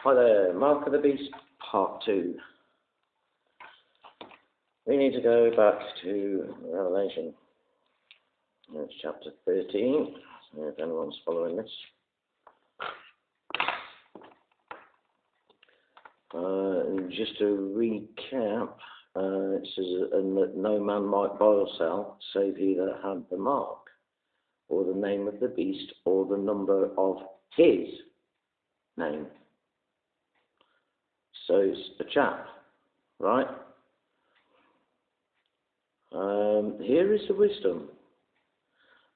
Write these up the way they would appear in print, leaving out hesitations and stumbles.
Hi there, Mark of the Beast, Part 2. We need to go back to Revelation. It's chapter 13, if anyone's following this. Just to recap, it says that no man might buy or sell, save he that had the mark, or the name of the beast, or the number of his name. So it's a chap, right? Here is the wisdom.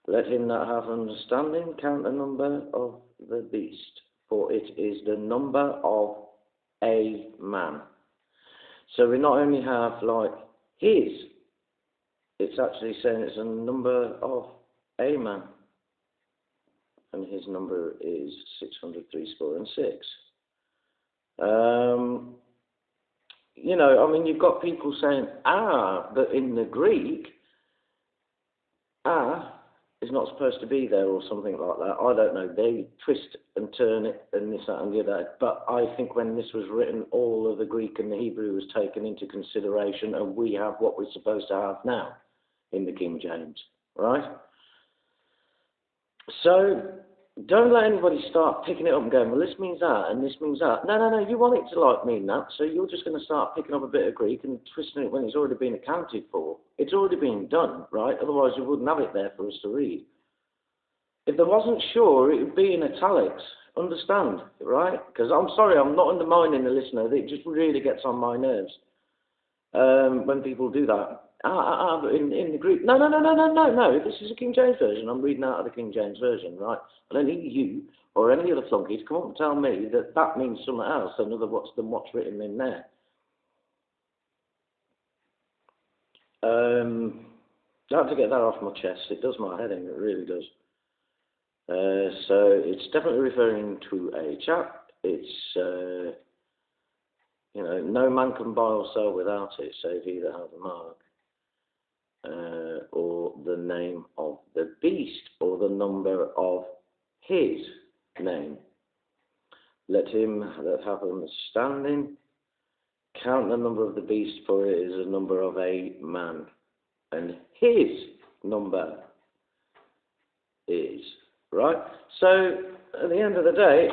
Let him that hath understanding count the number of the beast, for it is the number of a man. So we not only have like his, it's actually saying it's a number of a man. And his number is 636. You know, I mean, you've got people saying but in the Greek, is not supposed to be there or something like that. I don't know. They twist and turn it and this, that and the other. But I think when this was written, all of the Greek and the Hebrew was taken into consideration, and we have what we're supposed to have now in the King James, right? So don't let anybody start picking it up and going, well, this means that and this means that. No, you want it to like mean that, so you're just going to start picking up a bit of Greek and twisting it when it's already been accounted for. It's already been done, right? Otherwise you wouldn't have it there for us to read. If there wasn't sure, it would be in italics. Understand, right? Because I'm sorry, I'm not undermining the listener. It just really gets on my nerves when people do that. In the Greek. No. This is a King James version. I'm reading out of the King James version, right? I don't need you or any other flunky to come up and tell me that that means something else than what's written in there. I have to get that off my chest. It does my head in. It really does. So it's definitely referring to a chap. It's you know, no man can buy or sell without it, save he that hath the mark. Or the name of the beast, or the number of his name. Let him that hath understanding count the number of the beast, for it is the number of a man, and his number is, right? So at the end of the day,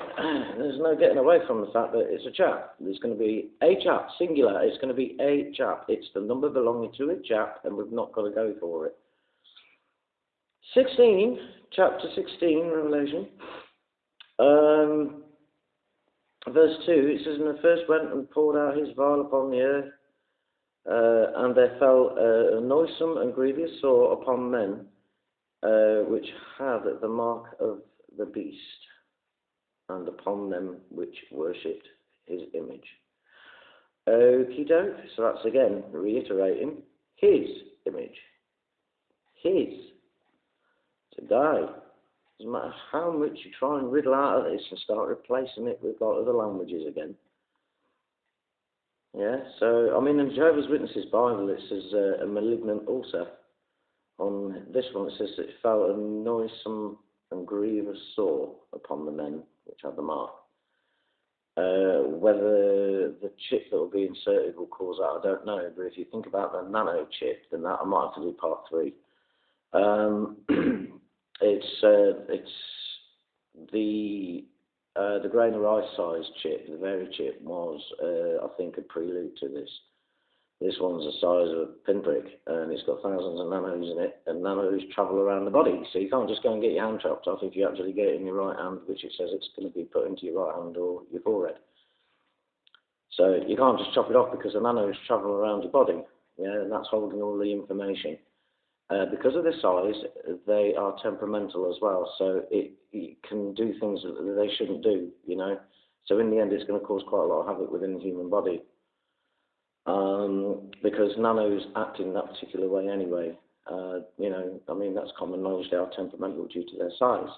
there's no getting away from the fact that it's a chap. There's going to be a chap, singular. It's going to be a chap. It's the number belonging to a chap, and we've not got to go for it. 16, chapter 16, Revelation, verse 2, it says, and the first went and poured out his vial upon the earth, and there fell a noisome and grievous sore upon men, which had the mark of the beast, and upon them which worshipped his image. Okie doke. So that's again reiterating his image. His. It's a guy. Doesn't matter how much you try and riddle out of this and start replacing it with other languages again. Yeah, so, I mean, in Jehovah's Witnesses Bible, it says a malignant ulcer. On this one, it says it fell a noisome and grievous sore upon the men which had the mark. Whether the chip that will be inserted will cause that, I don't know. But if you think about the nano chip, then that I might have to do part 3. It's the grain of rice size chip, the very chip was, I think, a prelude to this. This one's the size of a pinprick, and it's got thousands of nanos in it, and nanos travel around the body, so you can't just go and get your hand chopped off if you actually get it in your right hand, which it says it's going to be put into your right hand or your forehead. So you can't just chop it off because the nanos travel around your body, yeah, and that's holding all the information. Because of their size, they are temperamental as well, so it can do things that they shouldn't do, you know. So in the end, it's going to cause quite a lot of havoc within the human body. Because nanos act in that particular way anyway. You know, I mean, that's common knowledge. They are temperamental due to their size.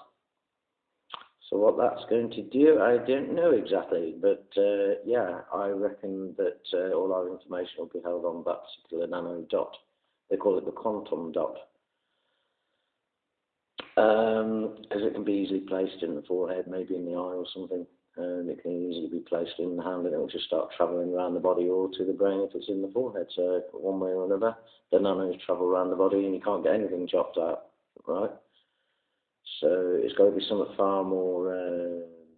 So what that's going to do, I don't know exactly. But, yeah, I reckon that all our information will be held on that particular nano dot. They call it the quantum dot. Because it can be easily placed in the forehead, maybe in the eye or something. and it can easily be placed in the hand, and it will just start travelling around the body or to the brain if it's in the forehead. So one way or another, the nanos travel around the body, and you can't get anything chopped out, right? So it's got to be something far more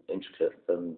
intricate than